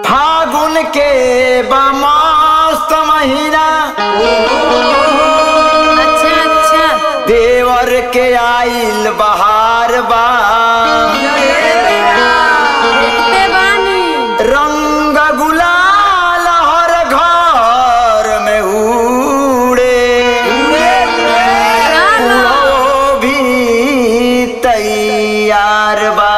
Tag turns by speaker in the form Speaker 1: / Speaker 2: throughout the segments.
Speaker 1: फागुन के बमस्त महीना।
Speaker 2: अच्छा अच्छा
Speaker 1: देवर के आइल बहार बा।
Speaker 2: देखते बानी
Speaker 1: रंग गुलाल हर घर में उड़े। उड़ो भी तैयार बा।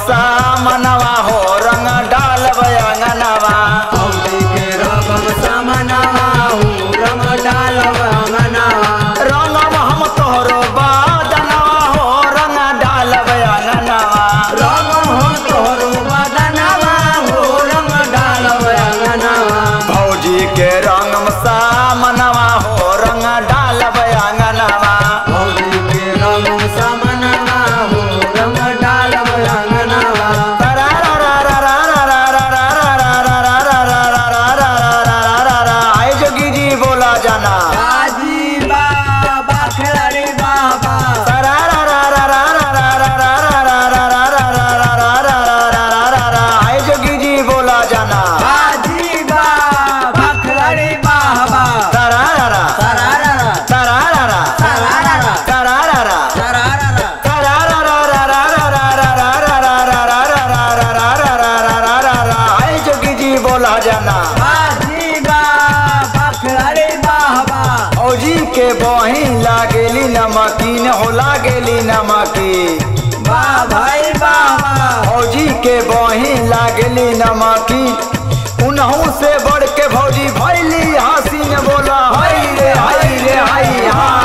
Speaker 1: सामनवा हो रंग डाल बयांगनवा।
Speaker 3: फौजी के रंग सामनवा हो रंग डाल बयांगनवा।
Speaker 1: रंगम हम तोहरो बदनवा हो रंग डाल बयांगनवा।
Speaker 3: रंगम हम तोहरो बदनवा हो रंग डाल बयांगनवा।
Speaker 1: फौजी के रंगम सामनवा हो रंग डाल बयांगनवा।
Speaker 3: फौजी के रंग सामनवा हो रंग डाल बयांगनवा।
Speaker 1: बोला जाना
Speaker 3: आजी बाबा खिलाड़ी बाबा।
Speaker 1: आए जोगी जी बोला जाना
Speaker 3: आजी बाबा खिलाड़ी बाबा।
Speaker 1: तरारा
Speaker 3: तरारा
Speaker 1: तरारा
Speaker 3: तरारा
Speaker 1: तरारा
Speaker 3: तरारा।
Speaker 1: आए जोगी जी बोला जाना
Speaker 3: आजी बाबा खिलाड़ी बाबा।
Speaker 1: फौजी के बही लागेली नमकीन हो लागेली नमकीन।
Speaker 3: वाह भाई बाबा।
Speaker 1: फौजी के बही लागेली नमकीन। उन्हों से बढ़ के फौजी भैली हसीन बोला हाय रे हाय रे हाय। हाँ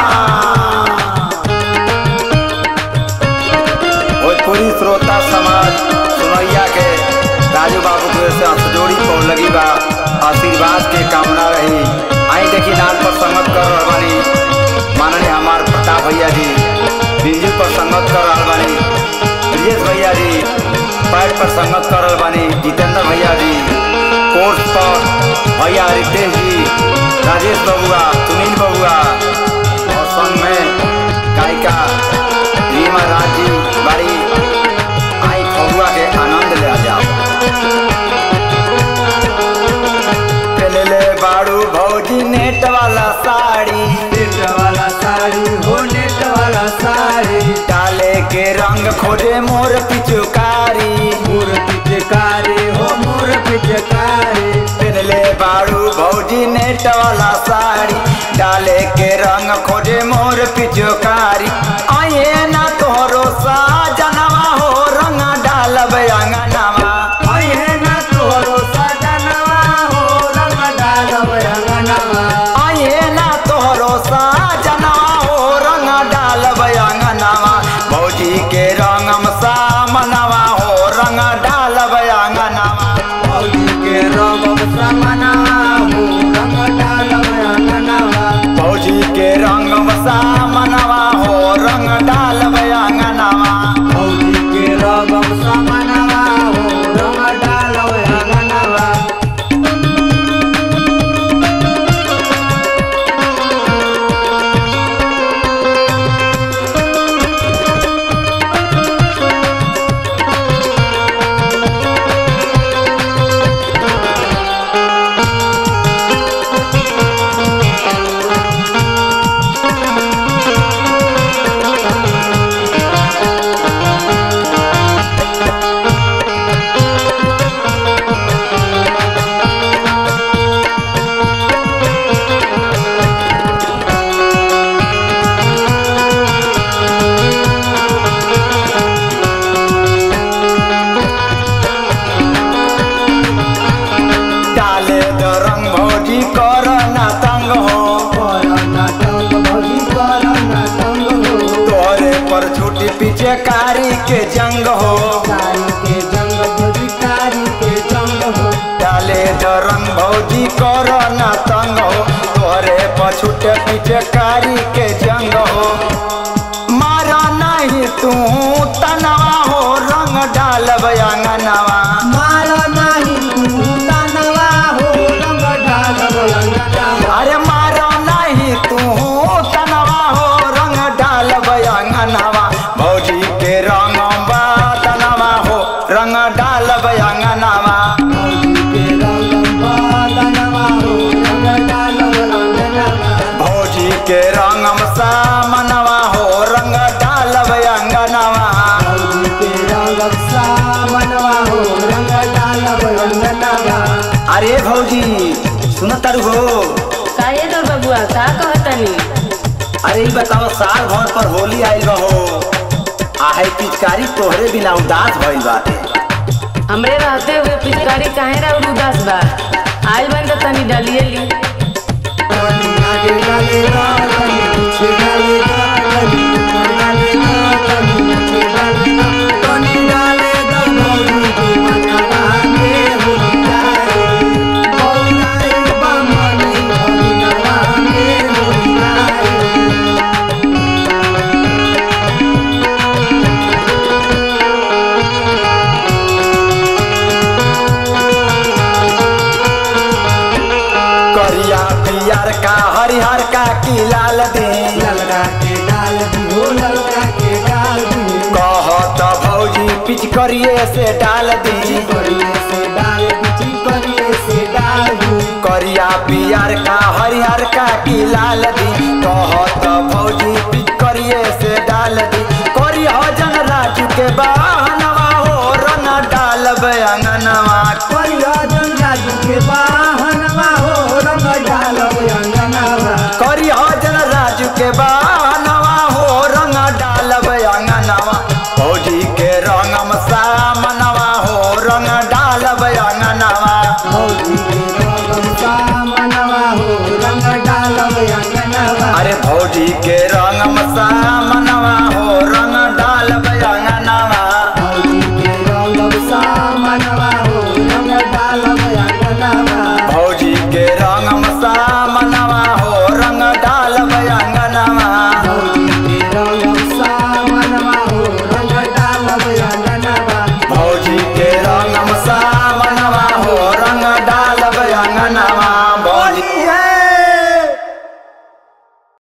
Speaker 1: भोजपुरी श्रोता समाज सुनैया के राजू बाबू के जोड़ी को लगी बा आशीर्वाद के कामना रही। आई देखी नाल पर संगत कर रहा बानी माननीय हमार प्रताप भैया जी। बिंजू पर संगत कर रहा बानी ब्रिजेश भैया जी। पैड पर संगत कर रहा बानी जितेंद्र भैया जी। कोर्स पर भैया रितेश जी, राजेश बबुआ, सुनील बबुआ और संग में गायिका रीमा राज जी बड़ी। आई फगुआ के आनंद ले जाओ। ले बाड़ू भौजी नेट वाला साड़ी।
Speaker 3: नेट वाला साड़ी हो नेट वाला साड़ी।
Speaker 1: डाले के रंग खोजे मोर पिचुकारी।
Speaker 3: मोर पिचकारी हो मोर पिचकारी।
Speaker 1: ले बाड़ू भौजी नेट वाला साड़ी। डाले के रंग खोजे मोर पिचुकारी। आये ना तोहरो साजनवा हो रंग डाल बयांगनवा।
Speaker 3: आये ना तोहरो साजनवा हो रंग डाल बयांगनवा।
Speaker 1: आये ना तोहरो साजनवा हो रंग डाल बयांगनवा। भौजी के रंगम सामनवा हो रंग डाल बयांगनवा।
Speaker 3: फौजी के रंग सामनवा हो रंग डाल बयांगनवा।
Speaker 1: फौजी के जंग हो,
Speaker 3: कारी के जंग भौजी कारी के जंग हो।
Speaker 1: डाले द रंग भौजी कर ना तंग हो, तोहरे पछुट पीछे कारी के जंग हो। मारा नहीं तू तनवा हो, रंग डालब अंगनवा।
Speaker 3: मारा नहीं तू तनवा हो, रंग डालब अंगनवा।
Speaker 1: अरे मारा नहीं तू तनवा हो, रंग डालब अंगनवा। भौजी के रंग तनवा हो, रंग डालब अंगनवा।
Speaker 3: भौजी के रंग
Speaker 1: सामनवा हो, रंग डालब अंगनवा।
Speaker 3: भौजी के रंग सामनवा हो, रंग डालब अंगनवा।
Speaker 1: अरे भौजी सुन तारू हो,
Speaker 2: काहे तो बबुआ का कहतनी?
Speaker 1: अरे बताओ साल भर पर होली आइल बा हो, आहे पिचकारी तोहरे बिना उदास भइल बाटे।
Speaker 2: हमरे रहते हुए पिचकारी काहे रा उदास बा? आइल बन तो तनी डालिए ली।
Speaker 3: आगे डाले रानी पीछे डाले रानी, डाले रानी पीछे डाले रानी, डाले द भौजी के मनवा में हो जाए। भौराए बामनी भौनवा में हो जाए।
Speaker 1: करिया पियर का हरिहर का की लाल दे,
Speaker 3: ललका के डाल दी हो, ललका के डाल दी।
Speaker 1: कहत भौजी पिच करिए से डाल दी।
Speaker 3: करिए से डाल दी, करिए से डाल दी।
Speaker 1: करिया पियर का हरिहर का की लाल दी, कहत भौजी पिच करिए से डाल दी। करी जन राजू के बहनवा हो, रंग डालब अंगनवा।
Speaker 3: करिया जन राजू के बहनवा हो, रंग डालब अंगनवा।
Speaker 1: करी जन राजू के बहनवा हो, रंग डालब अंगनवा। भौजी के रंगम सामनवा हो, रंग डालब अंगनवा।
Speaker 3: भौजी के रंग सामनवा हो, रंग डालब अंगनवा।
Speaker 1: अरे भौजी के रंग